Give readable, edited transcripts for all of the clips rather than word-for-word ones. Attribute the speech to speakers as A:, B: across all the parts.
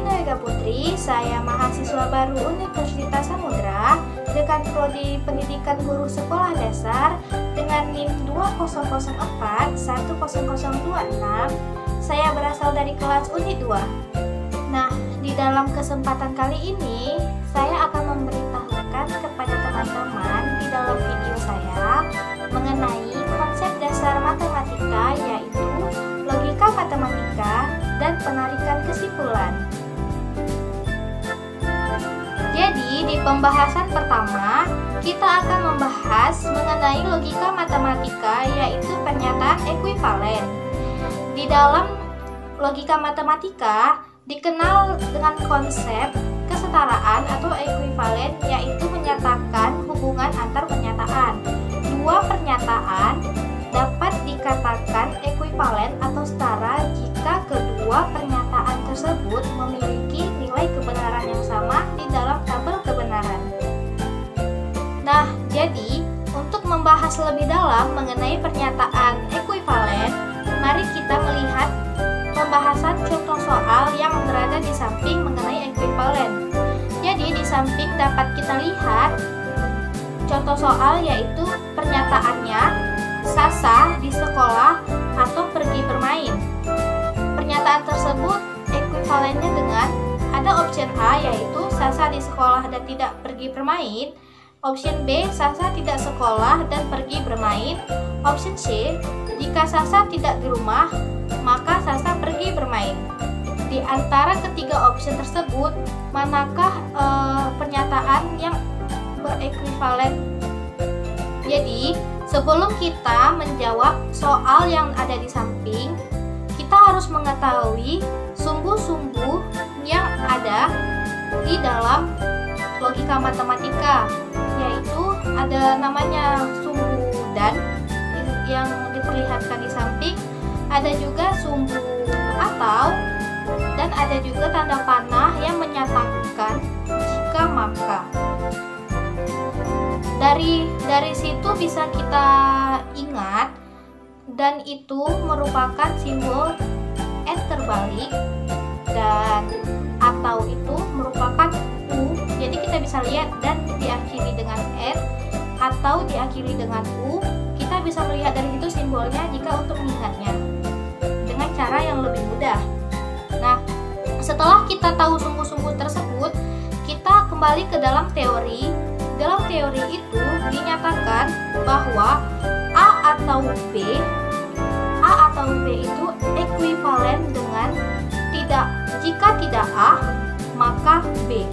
A: Nawega Putri, saya mahasiswa baru Universitas Samudra dengan prodi Pendidikan Guru Sekolah Dasar dengan NIM 2004-10026. Saya berasal dari kelas Unit 2. Nah, di dalam kesempatan kali ini, saya akan memberitahukan kepada teman-teman di dalam video saya mengenai konsep dasar matematika, yaitu logika matematika dan penarikan kesimpulan. Jadi, di pembahasan pertama, kita akan membahas mengenai logika matematika, yaitu pernyataan ekuivalen. Di dalam logika matematika dikenal dengan konsep kesetaraan atau ekuivalen, yaitu menyatakan hubungan antar pernyataan. Dua pernyataan dapat dikatakan ekuivalen atau setara jika kedua pernyataan tersebut memiliki nilai kebenaran yang sama di dalam tabel kebenaran. Nah, jadi untuk membahas lebih dalam mengenai pernyataan ekuivalen, mari kita melihat pembahasan contoh soal yang berada di samping mengenai ekuivalen. Jadi di samping dapat kita lihat contoh soal, yaitu pernyataannya Sasa di sekolah atau pergi bermain. Pernyataan tersebut ekuivalennya dengan ada option A, yaitu Sasa di sekolah dan tidak pergi bermain. Option B, Sasa tidak sekolah dan pergi bermain. Option C, jika Sasa tidak di rumah, maka Sasa pergi bermain. Di antara ketiga option tersebut, manakah pernyataan yang berekuivalen? Jadi, sebelum kita menjawab soal yang ada di samping, kita harus mengetahui sumbu-sumbu yang ada di dalam logika matematika, yaitu ada namanya sumbu dan yang diperlihatkan di samping, ada juga sumbu atau, dan ada juga tanda panah yang menyatakan jika maka. Dari situ bisa kita ingat, dan itu merupakan simbol S terbalik, dan atau itu merupakan U. Jadi kita bisa lihat dan diakhiri dengan S atau diakhiri dengan U. Kita bisa melihat dari itu simbolnya jika untuk mengingatnya dengan cara yang lebih mudah. Nah, setelah kita tahu sumbu-sumbu tersebut, kita kembali ke dalam teori. Dalam teori itu dinyatakan bahwa A atau B itu ekuivalen dengan jika tidak A, maka B.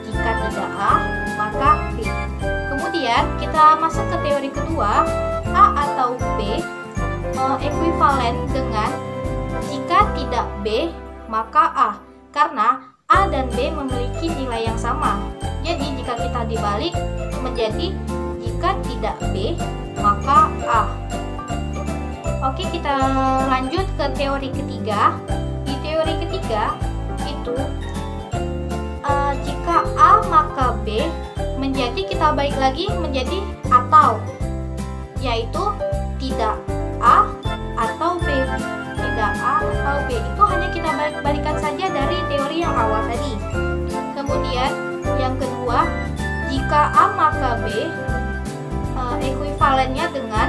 A: Jika tidak A, maka B. Kemudian kita masuk ke teori kedua, A atau B ekuivalen dengan jika tidak B, maka A. Karena A dan B memiliki nilai yang sama. Jadi jika kita dibalik menjadi jika tidak B, maka A. Oke, kita lanjut ke teori ketiga. Di teori ketiga itu jika A maka B, menjadi kita balik lagi menjadi atau, yaitu tidak A atau B. Tidak A atau B itu hanya kita balik-balikan saja dari teori yang awal tadi. Kemudian yang kedua, jika A maka B, ekuivalennya dengan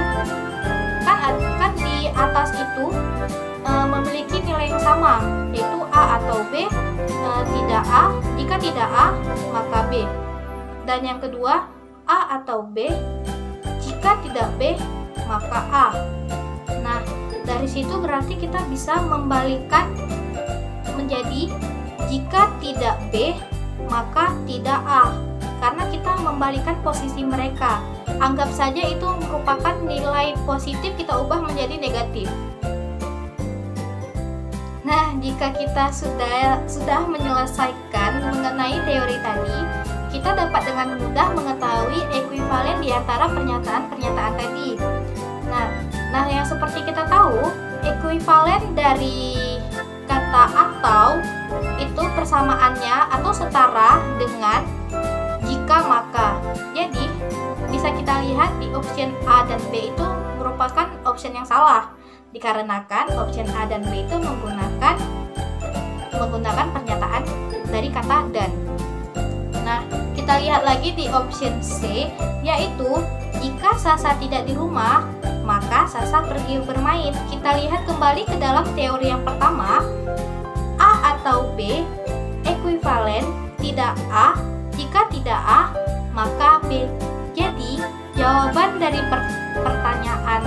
A: kan di atas itu memiliki nilai yang sama, yaitu A atau B. Tidak A, jika tidak A maka B. Dan yang kedua, A atau B, jika tidak B maka A. Nah, dari situ berarti kita bisa membalikkan menjadi jika tidak B maka tidak A, karena kita membalikkan posisi mereka. Anggap saja itu merupakan nilai positif, kita ubah menjadi negatif. Nah, jika kita sudah menyelesaikan mengenai teori tadi, kita dapat dengan mudah mengetahui ekuivalen di antara pernyataan-pernyataan tadi. Nah, yang seperti kita tahu, ekuivalen dari kata atau itu persamaannya atau setara dengan jika maka. Jadi bisa kita lihat di option A dan B itu merupakan option yang salah, dikarenakan option A dan B itu menggunakan pernyataan dari kata dan. Nah, kita lihat lagi di option C, yaitu jika Sasa tidak di rumah, maka Sasa pergi bermain. Kita lihat kembali ke dalam teori yang pertama, A atau B ekuivalen tidak A. Jika tidak A, maka B. Jadi, jawaban dari pertanyaan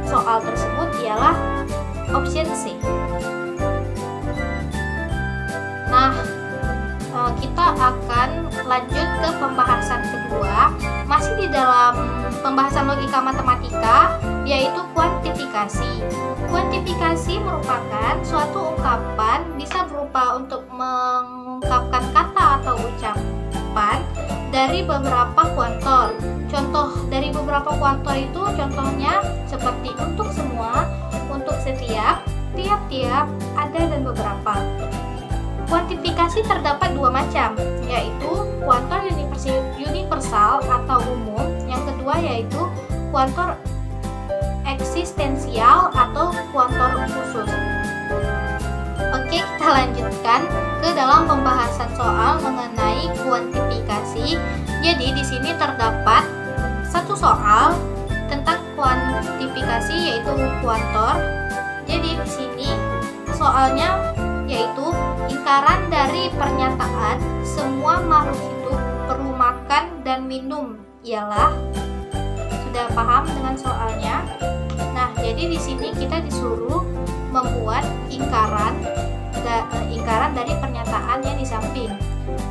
A: soal tersebut ialah option C. Nah, kita akan lanjut ke pembahasan kedua, masih di dalam pembahasan logika matematika, yaitu kuantifikasi. Kuantifikasi merupakan suatu ungkapan bisa berupa untuk mengungkapkan kata atau ucapan dari beberapa kuantor. Contoh dari beberapa kuantor itu contohnya seperti untuk semua, untuk setiap, tiap-tiap, ada, dan beberapa. Kuantifikasi terdapat dua macam, yaitu kuantor universal atau umum. Yang kedua yaitu kuantor eksistensial atau kuantor khusus. Oke, kita lanjutkan ke dalam pembahasan soal mengenai kuantifikasi. Jadi di sini terdapat satu soal tentang kuantifikasi yaitu kuantor. Jadi di sini soalnya yaitu ingkaran dari pernyataan semua makhluk hidup perlu makan dan minum ialah. Sudah paham dengan soalnya? Nah, jadi di sini kita disuruh membuat ingkaran dari pernyataan yang di samping.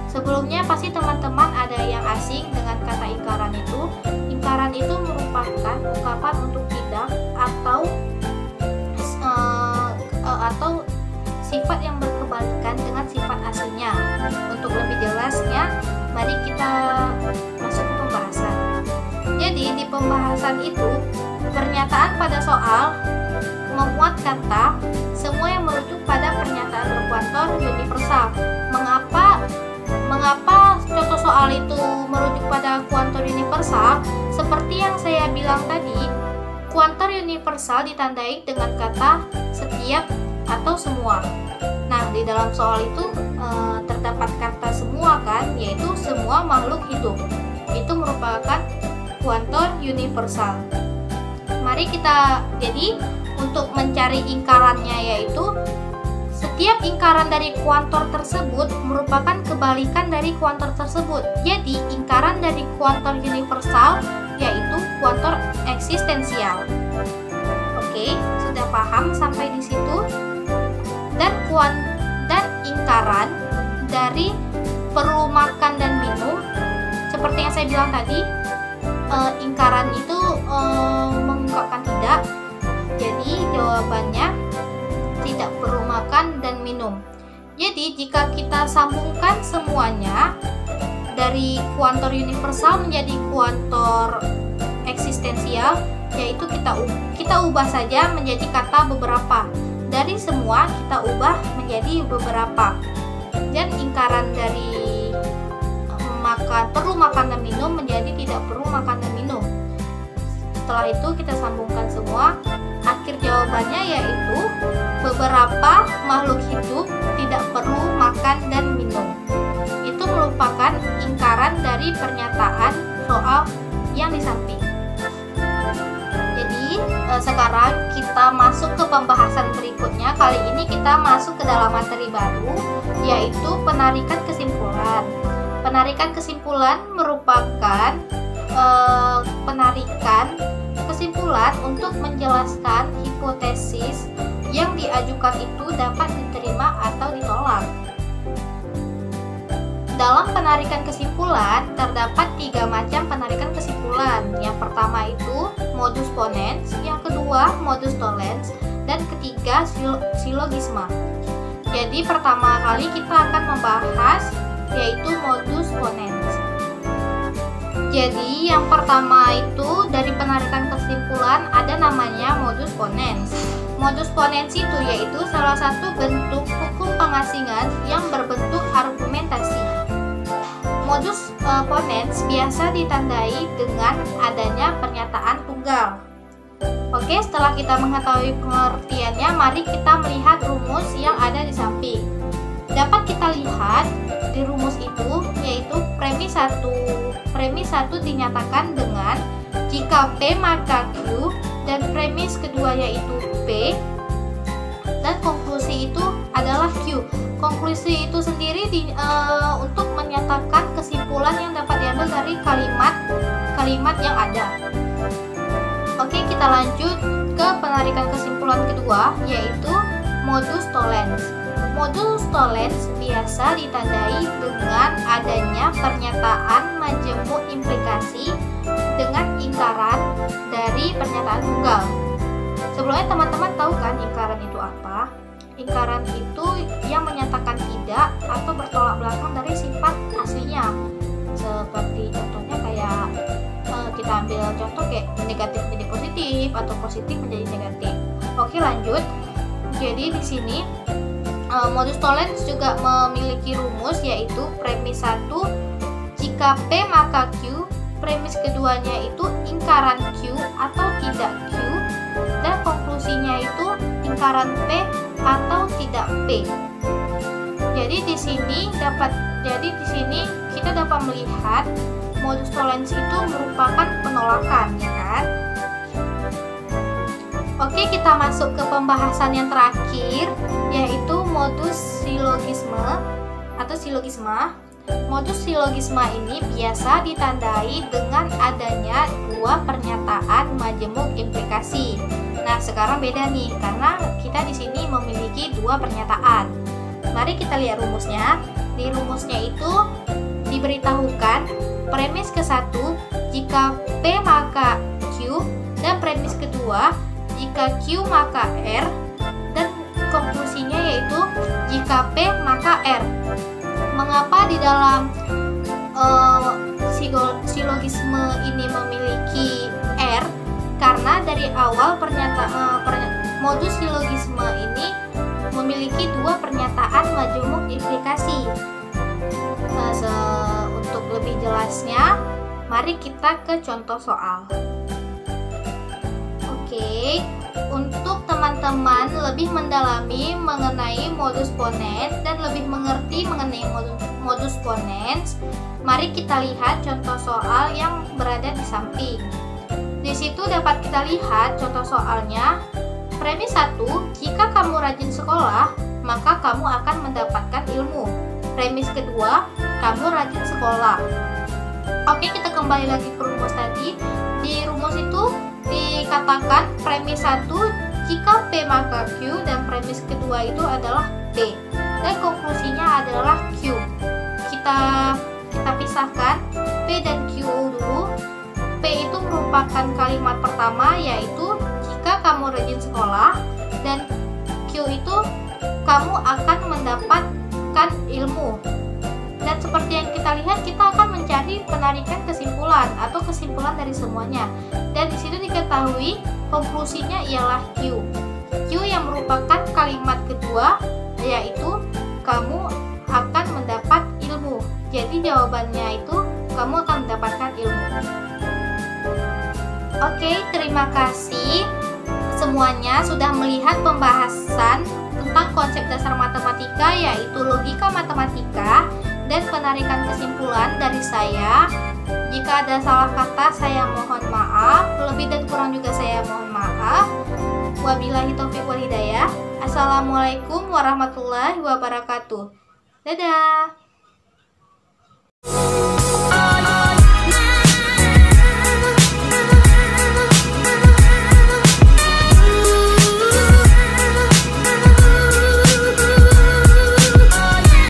A: Sebelumnya pasti teman-teman ada yang asing dengan kata ingkaran itu. Ingkaran itu merupakan ungkapan untuk tidak atau sifat yang berkebalikan dengan sifat aslinya. Untuk lebih jelasnya, mari kita masuk ke pembahasan. Jadi di pembahasan itu, pernyataan pada soal memuat kata semua yang merujuk pada pernyataan berkuantor universal. Mengapa contoh soal itu merujuk pada kuantor universal? Seperti yang saya bilang tadi, kuantor universal ditandai dengan kata setiap atau semua. Nah, di dalam soal itu terdapat kata semua kan, yaitu semua makhluk hidup. Itu merupakan kuantor universal. Mari kita, jadi untuk mencari ingkarannya yaitu setiap ingkaran dari kuantor tersebut merupakan kebalikan dari kuantor tersebut. Jadi ingkaran dari kuantor universal yaitu kuantor eksistensial. Oke, sudah paham sampai di situ? Dan ingkaran dari perlu makan dan minum, seperti yang saya bilang tadi, ingkaran itu mengungkapkan tidak. Jadi jawabannya tidak perlu makan dan minum. Jadi jika kita sambungkan semuanya dari kuantor universal menjadi kuantor eksistensial, yaitu kita ubah saja menjadi kata beberapa. Dari semua kita ubah menjadi beberapa. Dan ingkaran dari perlu makan dan minum menjadi tidak perlu makan dan minum. Setelah itu kita sambungkan semua. Akhir jawabannya yaitu beberapa makhluk hidup tidak perlu makan dan minum. Itu merupakan ingkaran dari pernyataan soal yang di samping. Jadi sekarang kita masuk ke pembahasan berikutnya. Kali ini kita masuk ke dalam materi baru, yaitu penarikan kesimpulan. Penarikan kesimpulan merupakan penarikan kesimpulan untuk menjelaskan hipotesis yang diajukan itu dapat diterima atau ditolak. Dalam penarikan kesimpulan terdapat 3 macam penarikan kesimpulan. Yang pertama itu modus ponens, yang kedua modus tollens, dan ketiga silogisma. Jadi pertama kali kita akan membahas yaitu modus ponens. Jadi yang pertama itu dari penarikan kesimpulan ada namanya modus ponens. Modus ponens itu yaitu salah satu bentuk hukum pengasingan yang berbentuk argumentasi. Modus ponens biasa ditandai dengan adanya pernyataan tunggal. Oke, setelah kita mengetahui pengertiannya, mari kita melihat rumus yang ada di samping. Dapat kita lihat di rumus itu, yaitu premis 1 dinyatakan dengan jika P maka Q, dan premis kedua yaitu P, dan konklusi itu adalah Q. Konklusi itu sendiri untuk menyatakan kesimpulan yang dapat diambil dari kalimat yang ada. Oke, kita lanjut ke penarikan kesimpulan kedua, yaitu modus tollens. Modus tollens biasa ditandai dengan adanya pernyataan majemuk implikasi dengan ingkaran dari pernyataan tunggal. Sebelumnya teman-teman tahu kan ingkaran itu apa? Ingkaran itu yang menyatakan tidak atau bertolak belakang dari sifat aslinya. Seperti contohnya kayak kita ambil contoh kayak negatif menjadi positif atau positif menjadi negatif. Oke, lanjut. Jadi di sini modus tollens juga memiliki rumus, yaitu premis 1 jika P maka Q, premis keduanya itu ingkaran Q atau tidak Q, dan konklusinya itu ingkaran P atau tidak P. Jadi di sini kita dapat melihat modus tollens itu merupakan penolakan, ya kan? Oke, kita masuk ke pembahasan yang terakhir, yaitu modus silogisme atau silogisma. Modus silogisma ini biasa ditandai dengan adanya dua pernyataan majemuk implikasi. Nah, sekarang beda nih, karena kita di sini memiliki dua pernyataan. Mari kita lihat rumusnya. Di rumusnya itu diberitahukan premis ke-1 jika P maka Q, dan premis kedua jika Q maka R, dan konklusinya yaitu jika P maka R. Mengapa di dalam silogisme ini memiliki R? Karena dari awal modus silogisme ini memiliki dua pernyataan majemuk implikasi. Untuk lebih jelasnya, mari kita ke contoh soal. Oke, untuk teman-teman lebih mendalami mengenai modus ponens dan lebih mengerti mengenai modus ponens, mari kita lihat contoh soal yang berada di samping. Di situ dapat kita lihat contoh soalnya. Premis 1, jika kamu rajin sekolah, maka kamu akan mendapatkan ilmu. Premis kedua, kamu rajin sekolah. Oke, kita kembali lagi ke rumus tadi. Di rumus itu dikatakan premis 1 jika P maka Q, dan premis kedua itu adalah P, dan konklusinya adalah Q. Kita pisahkan P dan Q dulu. P itu merupakan kalimat pertama, yaitu jika kamu rajin sekolah, dan Q itu kamu akan mendapatkan ilmu. Dan seperti yang kita lihat, kita akan mencari penarikan kesimpulan atau kesimpulan dari semuanya. Dan di situ diketahui konklusinya ialah Q. Q yang merupakan kalimat kedua, yaitu kamu akan mendapat ilmu. Jadi jawabannya itu kamu akan mendapatkan ilmu. Oke, terima kasih semuanya sudah melihat pembahasan tentang konsep dasar matematika, yaitu logika matematika dan penarikan kesimpulan dari saya. Jika ada salah kata, saya mohon maaf. Lebih dan kurang juga saya mohon maaf. Wabillahi taufiq wal hidayah. Assalamualaikum warahmatullahi wabarakatuh. Dadah.